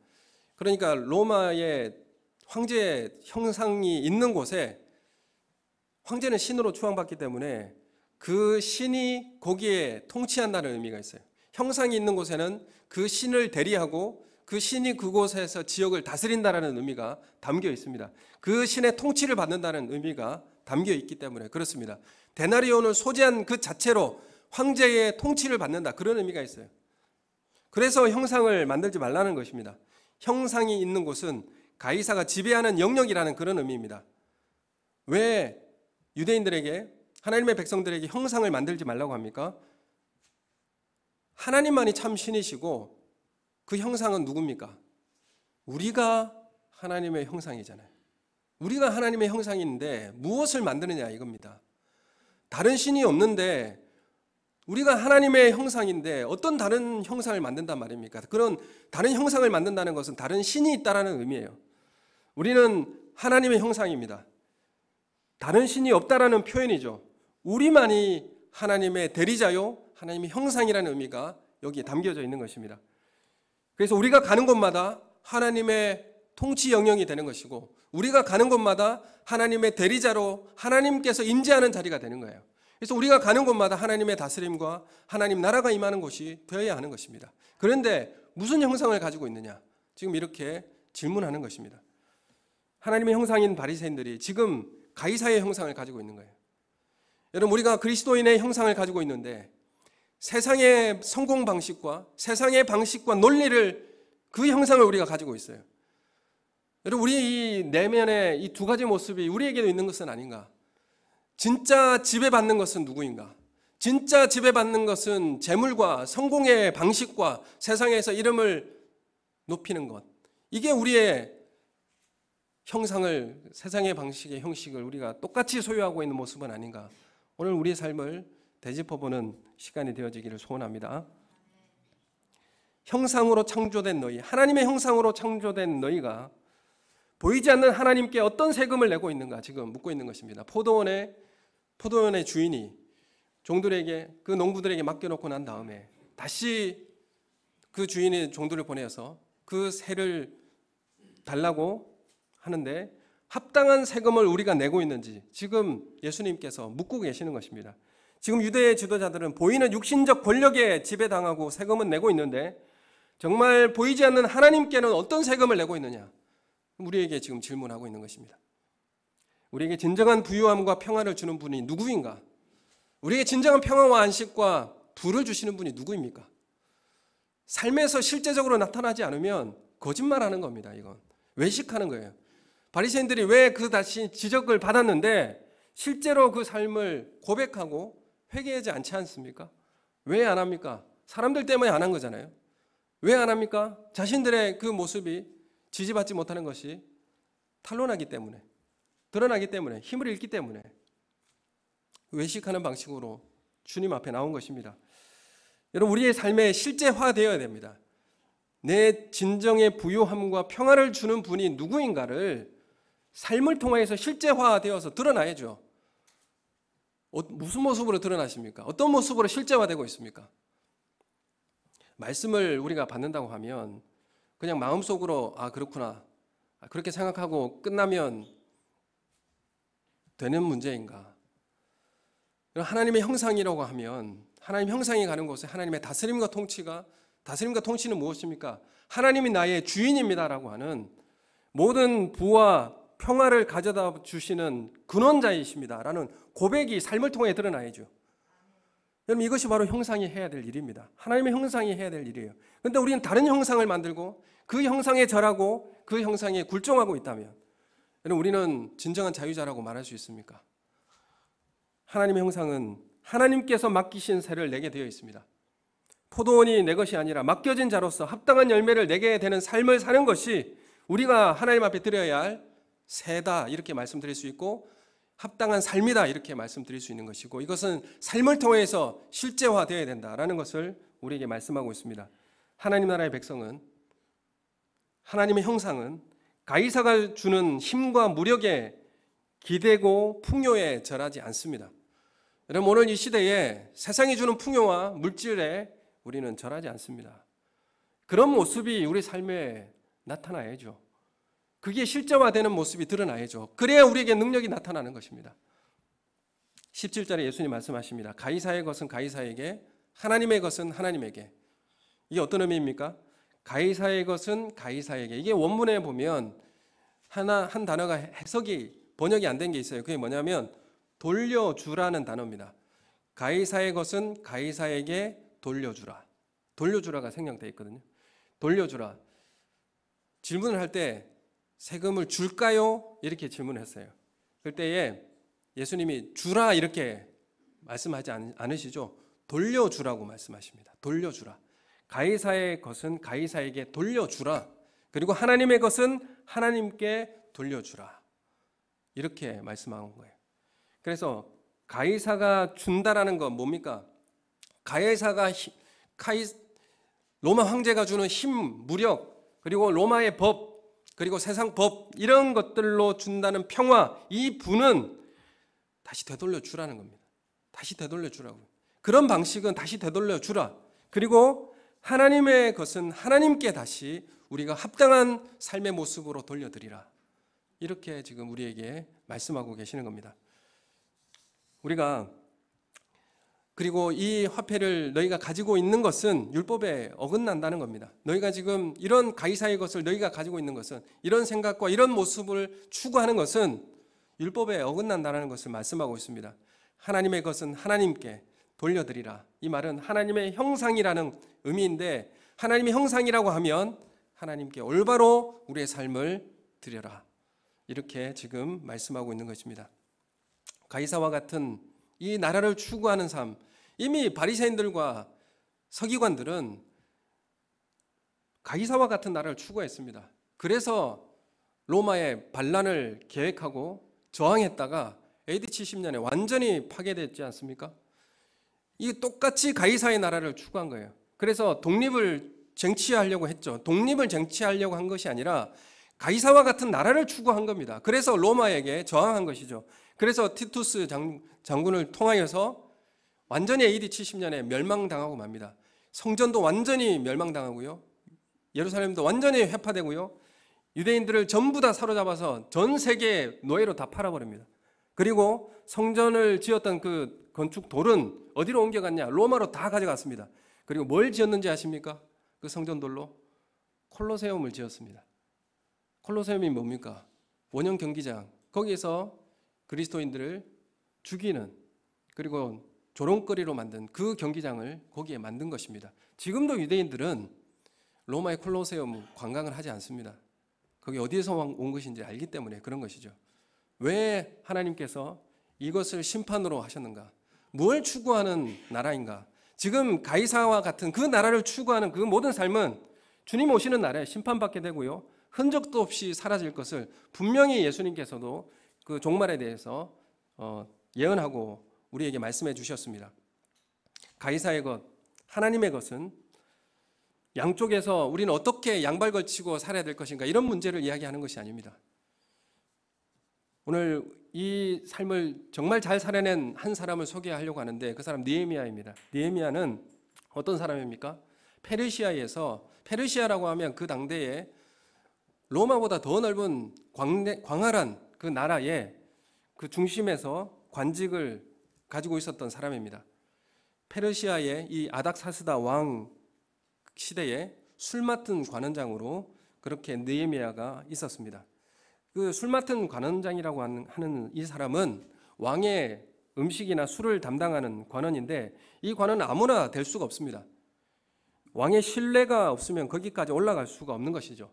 그러니까 로마의 황제의 형상이 있는 곳에, 황제는 신으로 추앙받기 때문에 그 신이 거기에 통치한다는 의미가 있어요. 형상이 있는 곳에는 그 신을 대리하고 그 신이 그곳에서 지역을 다스린다는 의미가 담겨 있습니다. 그 신의 통치를 받는다는 의미가 담겨 있기 때문에 그렇습니다. 데나리온을 소지한 그 자체로 황제의 통치를 받는다, 그런 의미가 있어요. 그래서 형상을 만들지 말라는 것입니다. 형상이 있는 곳은 가이사가 지배하는 영역이라는 그런 의미입니다. 왜 유대인들에게, 하나님의 백성들에게 형상을 만들지 말라고 합니까? 하나님만이 참 신이시고 그 형상은 누굽니까? 우리가 하나님의 형상이잖아요. 우리가 하나님의 형상인데 무엇을 만드느냐 이겁니다. 다른 신이 없는데 우리가 하나님의 형상인데 어떤 다른 형상을 만든단 말입니까? 그런 다른 형상을 만든다는 것은 다른 신이 있다는 의미예요. 우리는 하나님의 형상입니다. 다른 신이 없다라는 표현이죠. 우리만이 하나님의 대리자요, 하나님의 형상이라는 의미가 여기에 담겨져 있는 것입니다. 그래서 우리가 가는 곳마다 하나님의 통치 영역이 되는 것이고, 우리가 가는 곳마다 하나님의 대리자로 하나님께서 임재하는 자리가 되는 거예요. 그래서 우리가 가는 곳마다 하나님의 다스림과 하나님 나라가 임하는 곳이 되어야 하는 것입니다. 그런데 무슨 형상을 가지고 있느냐? 지금 이렇게 질문하는 것입니다. 하나님의 형상인 바리새인들이 지금 가이사의 형상을 가지고 있는 거예요. 여러분, 우리가 그리스도인의 형상을 가지고 있는데 세상의 성공 방식과 세상의 방식과 논리를, 그 형상을 우리가 가지고 있어요. 여러분, 우리 이 내면의 이 두 가지 모습이 우리에게도 있는 것은 아닌가? 진짜 지배받는 것은 누구인가? 진짜 지배받는 것은 재물과 성공의 방식과 세상에서 이름을 높이는 것. 이게 우리의 형상을, 세상의 방식의 형식을 우리가 똑같이 소유하고 있는 모습은 아닌가? 오늘 우리의 삶을 되짚어보는 시간이 되어지기를 소원합니다. 형상으로 창조된 너희, 하나님의 형상으로 창조된 너희가 보이지 않는 하나님께 어떤 세금을 내고 있는가 지금 묻고 있는 것입니다. 포도원의 주인이 종들에게, 그 농부들에게 맡겨놓고 난 다음에 다시 그 주인이 종들을 보내서 그 세를 달라고 하는데 합당한 세금을 우리가 내고 있는지 지금 예수님께서 묻고 계시는 것입니다. 지금 유대의 지도자들은 보이는 육신적 권력에 지배당하고 세금은 내고 있는데 정말 보이지 않는 하나님께는 어떤 세금을 내고 있느냐? 우리에게 지금 질문하고 있는 것입니다. 우리에게 진정한 부유함과 평안을 주는 분이 누구인가? 우리에게 진정한 평안과 안식과 부를 주시는 분이 누구입니까? 삶에서 실제적으로 나타나지 않으면 거짓말하는 겁니다. 이건 외식하는 거예요. 바리새인들이 왜 그 다시 지적을 받았는데 실제로 그 삶을 고백하고 회개하지 않지 않습니까? 왜 안 합니까? 사람들 때문에 안 한 거잖아요. 왜 안 합니까? 자신들의 그 모습이 지지받지 못하는 것이 탄로나기 때문에, 드러나기 때문에, 힘을 잃기 때문에 외식하는 방식으로 주님 앞에 나온 것입니다. 여러분, 우리의 삶에 실제화되어야 됩니다. 내 진정의 부유함과 평안을 주는 분이 누구인가를 삶을 통해서 실제화되어서 드러나야죠. 무슨 모습으로 드러나십니까? 어떤 모습으로 실제화되고 있습니까? 말씀을 우리가 받는다고 하면 그냥 마음속으로 그렇구나, 그렇게 생각하고 끝나면 되는 문제인가? 하나님의 형상이라고 하면 하나님 형상이 가는 곳에 하나님의 다스림과 통치는 무엇입니까? 하나님이 나의 주인입니다라고 하는 모든 부와 평화를 가져다 주시는 근원자이십니다라는 고백이 삶을 통해 드러나야죠. 여러분, 이것이 바로 형상이 해야 될 일입니다. 하나님의 형상이 해야 될 일이에요. 그런데 우리는 다른 형상을 만들고 그 형상에 절하고 그 형상에 굴종하고 있다면, 여러분, 우리는 진정한 자유자라고 말할 수 있습니까? 하나님의 형상은 하나님께서 맡기신 세를 내게 되어 있습니다. 포도원이 내 것이 아니라 맡겨진 자로서 합당한 열매를 내게 되는 삶을 사는 것이 우리가 하나님 앞에 드려야 할 세다, 이렇게 말씀드릴 수 있고, 합당한 삶이다, 이렇게 말씀드릴 수 있는 것이고, 이것은 삶을 통해서 실제화되어야 된다라는 것을 우리에게 말씀하고 있습니다. 하나님 나라의 백성은, 하나님의 형상은 가이사가 주는 힘과 무력에 기대고 풍요에 절하지 않습니다. 여러분, 오늘 이 시대에 세상이 주는 풍요와 물질에 우리는 절하지 않습니다. 그런 모습이 우리 삶에 나타나야죠. 그게 실제화되는 모습이 드러나야죠. 그래야 우리에게 능력이 나타나는 것입니다. 17절에 예수님 말씀하십니다. 가이사의 것은 가이사에게, 하나님의 것은 하나님에게. 이게 어떤 의미입니까? 가이사의 것은 가이사에게. 이게 원문에 보면 한 단어가 해석이 번역이 안 된 게 있어요. 그게 뭐냐면 돌려주라는 단어입니다. 가이사의 것은 가이사에게 돌려주라. 돌려주라가 생략되어 있거든요. 돌려주라. 질문을 할 때 세금을 줄까요? 이렇게 질문했어요. 그때에 예수님이 주라 이렇게 말씀하지 않으시죠? 돌려주라고 말씀하십니다. 돌려주라. 가이사의 것은 가이사에게 돌려주라. 그리고 하나님의 것은 하나님께 돌려주라. 이렇게 말씀한 거예요. 그래서 가이사가 준다라는 건 뭡니까? 가이사가 로마 황제가 주는 힘, 무력, 그리고 로마의 법, 그리고 세상 법, 이런 것들로 준다는 평화, 이 부는 다시 되돌려 주라는 겁니다. 다시 되돌려 주라고. 그런 방식은 다시 되돌려 주라. 그리고 하나님의 것은 하나님께 다시 우리가 합당한 삶의 모습으로 돌려드리라. 이렇게 지금 우리에게 말씀하고 계시는 겁니다. 우리가 그리고 이 화폐를 너희가 가지고 있는 것은 율법에 어긋난다는 겁니다. 너희가 지금 이런 가이사의 것을 너희가 가지고 있는 것은, 이런 생각과 이런 모습을 추구하는 것은 율법에 어긋난다는 것을 말씀하고 있습니다. 하나님의 것은 하나님께 돌려드리라. 이 말은 하나님의 형상이라는 의미인데, 하나님의 형상이라고 하면 하나님께 올바로 우리의 삶을 드려라. 이렇게 지금 말씀하고 있는 것입니다. 가이사와 같은 이 나라를 추구하는 삶, 이미 바리새인들과 서기관들은 가이사와 같은 나라를 추구했습니다. 그래서 로마의 반란을 계획하고 저항했다가 AD 70년에 완전히 파괴됐지 않습니까? 이 똑같이 가이사의 나라를 추구한 거예요. 그래서 독립을 쟁취하려고 했죠. 독립을 쟁취하려고 한 것이 아니라 가이사와 같은 나라를 추구한 겁니다. 그래서 로마에게 저항한 것이죠. 그래서 티투스 장군을 통하여서 완전히 AD 70년에 멸망당하고 맙니다. 성전도 완전히 멸망당하고요. 예루살렘도 완전히 회파되고요. 유대인들을 전부 다 사로잡아서 전 세계 노예로 다 팔아버립니다. 그리고 성전을 지었던 그 건축 돌은 어디로 옮겨갔냐? 로마로 다 가져갔습니다. 그리고 뭘 지었는지 아십니까? 그 성전돌로 콜로세움을 지었습니다. 콜로세움이 뭡니까? 원형 경기장. 거기에서 그리스도인들을 죽이는, 그리고 조롱거리로 만든 그 경기장을 거기에 만든 것입니다. 지금도 유대인들은 로마의 콜로세움 관광을 하지 않습니다. 거기 어디에서 온 것인지 알기 때문에 그런 것이죠. 왜 하나님께서 이것을 심판으로 하셨는가? 뭘 추구하는 나라인가? 지금 가이사와 같은 그 나라를 추구하는 그 모든 삶은 주님 오시는 날에 심판받게 되고요, 흔적도 없이 사라질 것을 분명히 예수님께서도 그 종말에 대해서 예언하고 우리에게 말씀해 주셨습니다. 가이사의 것, 하나님의 것은 양쪽에서 우리는 어떻게 양발 걸치고 살아야 될 것인가, 이런 문제를 이야기하는 것이 아닙니다. 오늘 이 삶을 정말 잘 살아낸 한 사람을 소개하려고 하는데, 그 사람 느헤미야입니다. 느헤미야는 어떤 사람입니까? 페르시아에서, 페르시아라고 하면 그 당대에 로마보다 더 넓은 광활한 그 나라의 그 중심에서 관직을 가지고 있었던 사람입니다. 페르시아의 이 아닥사스다 왕 시대에 술 맡은 관원장으로 그렇게 느헤미야가 있었습니다. 그 술 맡은 관원장이라고 하는 이 사람은 왕의 음식이나 술을 담당하는 관원인데 이 관원은 아무나 될 수가 없습니다. 왕의 신뢰가 없으면 거기까지 올라갈 수가 없는 것이죠.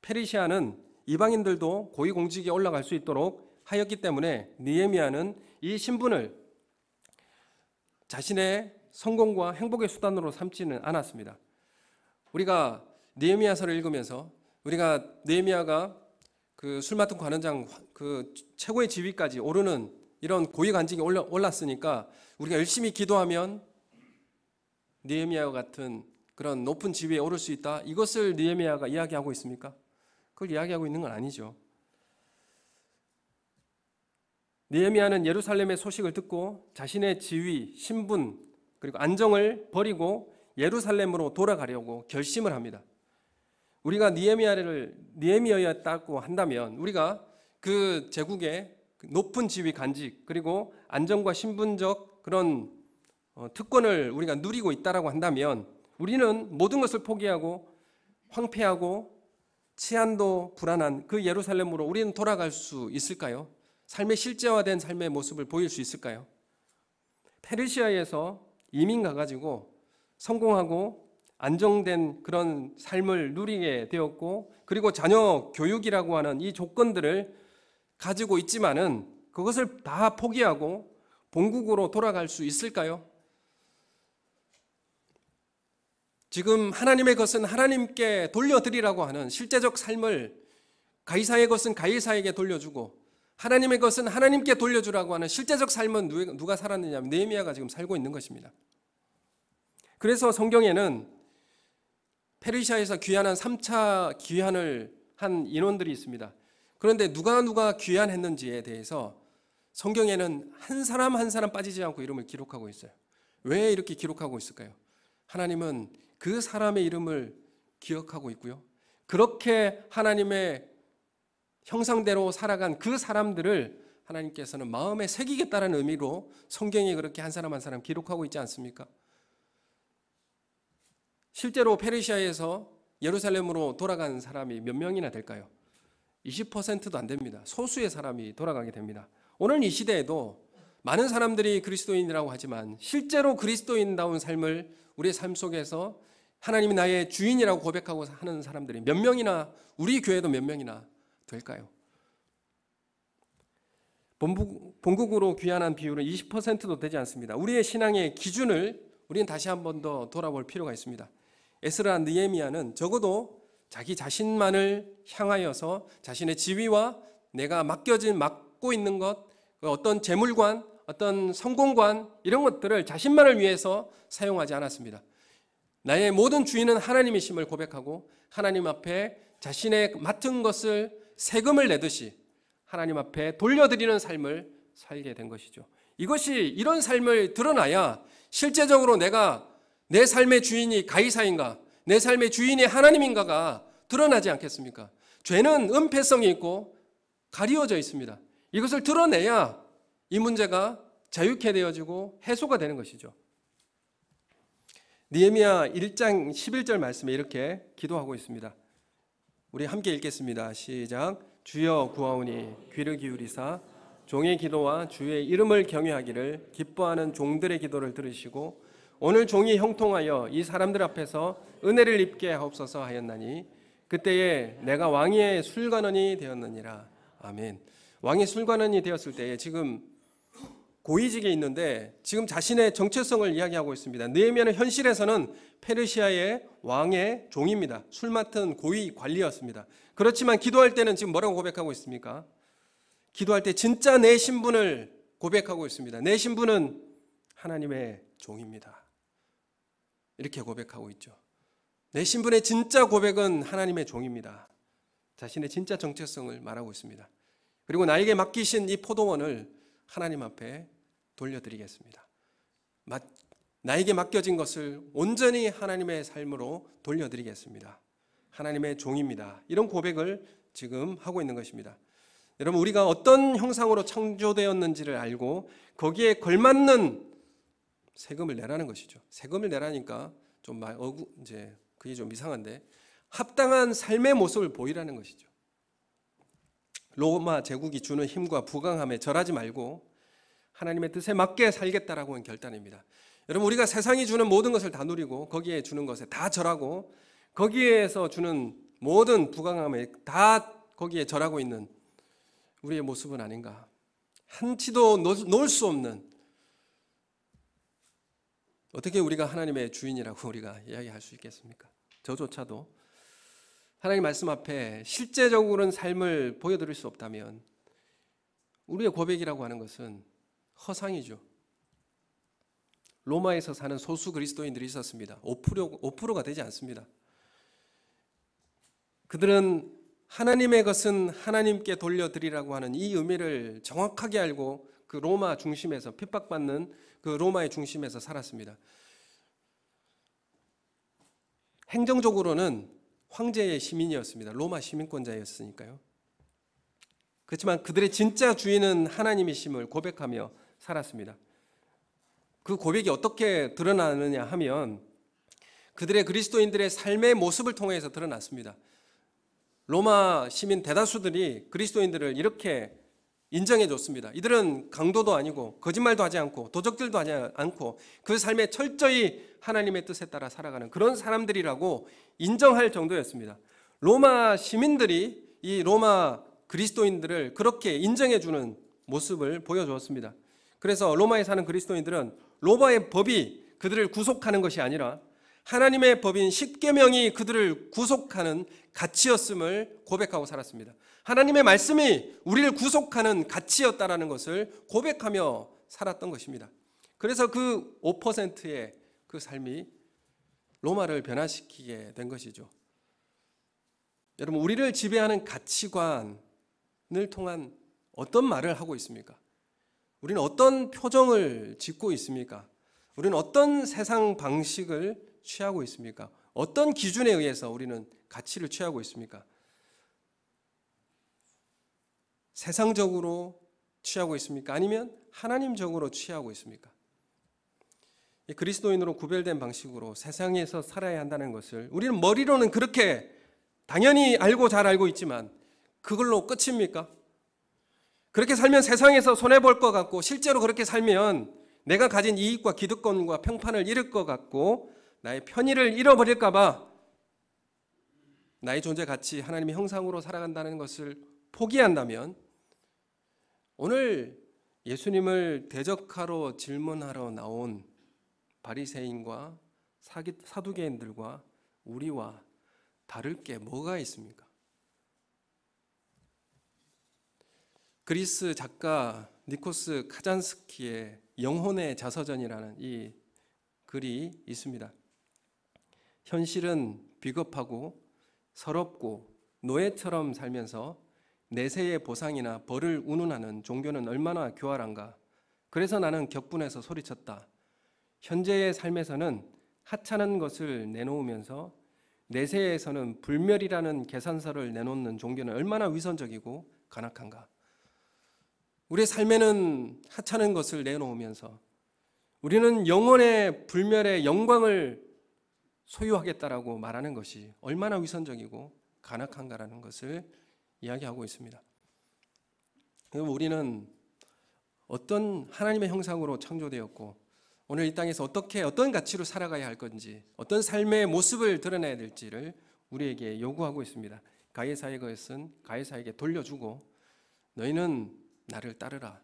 페르시아는 이방인들도 고위공직에 올라갈 수 있도록 하였기 때문에 느헤미야는 이 신분을 자신의 성공과 행복의 수단으로 삼지는 않았습니다. 우리가 느헤미야서를 읽으면서 우리가 느헤미야가 그 술 맡은 관원장 그 최고의 지위까지 오르는 이런 고위 관직에 올랐으니까 우리가 열심히 기도하면 느헤미야와 같은 그런 높은 지위에 오를 수 있다. 이것을 느헤미야가 이야기하고 있습니까? 그걸 이야기하고 있는 건 아니죠. 느헤미야는 예루살렘의 소식을 듣고 자신의 지위, 신분 그리고 안정을 버리고 예루살렘으로 돌아가려고 결심을 합니다. 우리가 느헤미야였다고 한다면 우리가 그 제국의 높은 지위 간직 그리고 안정과 신분적 그런 특권을 우리가 누리고 있다라고 한다면 우리는 모든 것을 포기하고 황폐하고 치안도 불안한 그 예루살렘으로 우리는 돌아갈 수 있을까요? 삶의 실제화된 삶의 모습을 보일 수 있을까요? 페르시아에서 이민 가가지고 성공하고 안정된 그런 삶을 누리게 되었고 그리고 자녀 교육이라고 하는 이 조건들을 가지고 있지만은 그것을 다 포기하고 본국으로 돌아갈 수 있을까요? 지금 하나님의 것은 하나님께 돌려드리라고 하는 실제적 삶을 가이사의 것은 가이사에게 돌려주고 하나님의 것은 하나님께 돌려주라고 하는 실제적 삶은 누가 살았느냐 하면 느헤미야가 지금 살고 있는 것입니다. 그래서 성경에는 페르시아에서 귀환한 3차 귀환을 한 인원들이 있습니다. 그런데 누가 귀환했는지에 대해서 성경에는 한 사람 한 사람 빠지지 않고 이름을 기록하고 있어요. 왜 이렇게 기록하고 있을까요? 하나님은 그 사람의 이름을 기억하고 있고요. 그렇게 하나님의 형상대로 살아간 그 사람들을 하나님께서는 마음에 새기겠다는 의미로 성경에 그렇게 한 사람 한 사람 기록하고 있지 않습니까? 실제로 페르시아에서 예루살렘으로 돌아간 사람이 몇 명이나 될까요? 20%도 안 됩니다. 소수의 사람이 돌아가게 됩니다. 오늘 이 시대에도 많은 사람들이 그리스도인이라고 하지만 실제로 그리스도인다운 삶을 우리의 삶 속에서 하나님이 나의 주인이라고 고백하고 하는 사람들이 몇 명이나 우리 교회도 몇 명이나 될까요? 본국으로 귀환한 비율은 20%도 되지 않습니다. 우리의 신앙의 기준을 우리는 다시 한 번 더 돌아볼 필요가 있습니다. 에스라 느헤미야는 적어도 자기 자신만을 향하여서 자신의 지위와 내가 맡고 있는 것, 어떤 재물관, 어떤 성공관 이런 것들을 자신만을 위해서 사용하지 않았습니다. 나의 모든 주인은 하나님이심을 고백하고 하나님 앞에 자신의 맡은 것을 세금을 내듯이 하나님 앞에 돌려드리는 삶을 살게 된 것이죠. 이런 삶을 드러나야 실제적으로 내가 내 삶의 주인이 가이사인가 내 삶의 주인이 하나님인가가 드러나지 않겠습니까? 죄는 은폐성이 있고 가리워져 있습니다. 이것을 드러내야 이 문제가 자유케 되어지고 해소가 되는 것이죠. 느헤미야 1장 11절 말씀에 이렇게 기도하고 있습니다. 우리 함께 읽겠습니다. 시작. 주여 구하오니 귀를 기울이사 종의 기도와 주의 이름을 경외하기를 기뻐하는 종들의 기도를 들으시고 오늘 종이 형통하여 이 사람들 앞에서 은혜를 입게 하옵소서 하였나니 그때에 내가 왕의 술관원이 되었느니라. 아멘. 왕의 술관원이 되었을 때에 지금 고위직에 있는데 지금 자신의 정체성을 이야기하고 있습니다. 느헤미야는 현실에서는 페르시아의 왕의 종입니다. 술 맡은 고위 관리였습니다. 그렇지만 기도할 때는 지금 뭐라고 고백하고 있습니까? 기도할 때 진짜 내 신분을 고백하고 있습니다. 내 신분은 하나님의 종입니다. 이렇게 고백하고 있죠. 내 신분의 진짜 고백은 하나님의 종입니다. 자신의 진짜 정체성을 말하고 있습니다. 그리고 나에게 맡기신 이 포도원을 하나님 앞에 돌려드리겠습니다. 나에게 맡겨진 것을 온전히 하나님의 삶으로 돌려드리겠습니다. 하나님의 종입니다. 이런 고백을 지금 하고 있는 것입니다. 여러분, 우리가 어떤 형상으로 창조되었는지를 알고 거기에 걸맞는 세금을 내라는 것이죠. 세금을 내라니까 좀 이제 그게 좀 이상한데 합당한 삶의 모습을 보이라는 것이죠. 로마 제국이 주는 힘과 부강함에 절하지 말고 하나님의 뜻에 맞게 살겠다라고 하는 결단입니다. 여러분, 우리가 세상이 주는 모든 것을 다 누리고 거기에 주는 것에 다 절하고 거기에서 주는 모든 부강함에 다 거기에 절하고 있는 우리의 모습은 아닌가? 한치도 놓을 수 없는, 어떻게 우리가 하나님의 주인이라고 우리가 이야기할 수 있겠습니까? 저조차도 하나님 말씀 앞에 실제적으로는 삶을 보여드릴 수 없다면 우리의 고백이라고 하는 것은 허상이죠. 로마에서 사는 소수 그리스도인들이 있었습니다. 5%가 되지 않습니다. 그들은 하나님의 것은 하나님께 돌려드리라고 하는 이 의미를 정확하게 알고 그 로마 중심에서, 핍박받는 그 로마의 중심에서 살았습니다. 행정적으로는 황제의 시민이었습니다. 로마 시민권자였으니까요. 그렇지만 그들의 진짜 주인은 하나님이심을 고백하며 살았습니다. 그 고백이 어떻게 드러나느냐 하면 그들의 그리스도인들의 삶의 모습을 통해서 드러났습니다. 로마 시민 대다수들이 그리스도인들을 이렇게 인정해 줬습니다. 이들은 강도도 아니고 거짓말도 하지 않고 도적질도 하지 않고 그 삶에 철저히 하나님의 뜻에 따라 살아가는 그런 사람들이라고 인정할 정도였습니다. 로마 시민들이 이 로마 그리스도인들을 그렇게 인정해 주는 모습을 보여주었습니다. 그래서 로마에 사는 그리스도인들은 로마의 법이 그들을 구속하는 것이 아니라 하나님의 법인 십계명이 그들을 구속하는 가치였음을 고백하고 살았습니다. 하나님의 말씀이 우리를 구속하는 가치였다라는 것을 고백하며 살았던 것입니다. 그래서 그 5%의 그 삶이 로마를 변화시키게 된 것이죠. 여러분, 우리를 지배하는 가치관을 통한 어떤 말을 하고 있습니까? 우리는 어떤 표정을 짓고 있습니까? 우리는 어떤 세상 방식을 취하고 있습니까? 어떤 기준에 의해서 우리는 가치를 취하고 있습니까? 세상적으로 취하고 있습니까? 아니면 하나님적으로 취하고 있습니까? 그리스도인으로 구별된 방식으로 세상에서 살아야 한다는 것을 우리는 머리로는 그렇게 당연히 알고 잘 알고 있지만 그걸로 끝입니까? 그렇게 살면 세상에서 손해볼 것 같고 실제로 그렇게 살면 내가 가진 이익과 기득권과 평판을 잃을 것 같고 나의 편의를 잃어버릴까 봐 나의 존재 가치, 하나님의 형상으로 살아간다는 것을 포기한다면 오늘 예수님을 대적하러 질문하러 나온 바리새인과 사두개인들과 우리와 다를 게 뭐가 있습니까? 그리스 작가 니코스 카잔스키의 영혼의 자서전이라는 이 글이 있습니다. 현실은 비겁하고 서럽고 노예처럼 살면서 내세의 보상이나 벌을 운운하는 종교는 얼마나 교활한가. 그래서 나는 격분해서 소리쳤다. 현재의 삶에서는 하찮은 것을 내놓으면서 내세에서는 불멸이라는 계산서를 내놓는 종교는 얼마나 위선적이고 간악한가. 우리의 삶에는 하찮은 것을 내놓으면서 우리는 영원의 불멸의 영광을 소유하겠다라고 말하는 것이 얼마나 위선적이고 간악한가라는 것을 이야기하고 있습니다. 우리는 어떤 하나님의 형상으로 창조되었고 오늘 이 땅에서 어떤 가치로 살아가야 할 건지 어떤 삶의 모습을 드러내야 될지를 우리에게 요구하고 있습니다. 가이사의 것은 가이사에게 돌려주고 너희는 나를 따르라.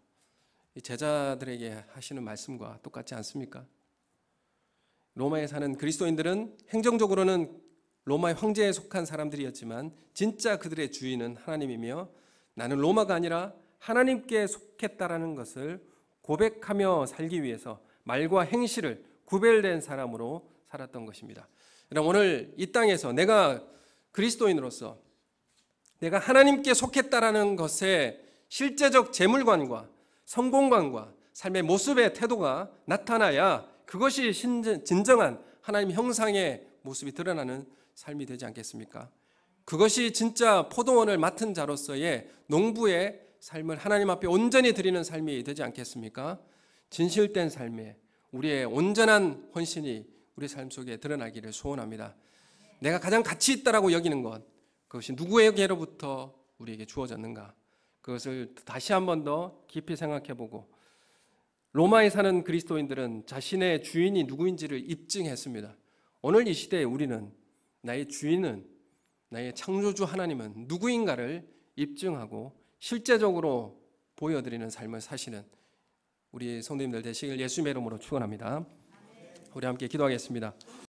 이 제자들에게 하시는 말씀과 똑같지 않습니까? 로마에 사는 그리스도인들은 행정적으로는 로마의 황제에 속한 사람들이었지만 진짜 그들의 주인은 하나님이며 나는 로마가 아니라 하나님께 속했다라는 것을 고백하며 살기 위해서 말과 행실을 구별된 사람으로 살았던 것입니다. 그럼 오늘 이 땅에서 내가 그리스도인으로서 내가 하나님께 속했다라는 것에 실제적 재물관과 성공관과 삶의 모습의 태도가 나타나야 그것이 진정한 하나님 형상의 모습이 드러나는 삶이 되지 않겠습니까? 그것이 진짜 포도원을 맡은 자로서의 농부의 삶을 하나님 앞에 온전히 드리는 삶이 되지 않겠습니까? 진실된 삶에 우리의 온전한 헌신이 우리 삶 속에 드러나기를 소원합니다. 내가 가장 가치 있다라고 여기는 것, 그것이 누구에게로부터 우리에게 주어졌는가? 그것을 다시 한 번 더 깊이 생각해보고 로마에 사는 그리스도인들은 자신의 주인이 누구인지를 입증했습니다. 오늘 이 시대에 우리는 나의 주인은, 나의 창조주 하나님은 누구인가를 입증하고 실제적으로 보여드리는 삶을 사시는 우리 성도님들 되시길 예수님의 이름으로 축원합니다. 우리 함께 기도하겠습니다.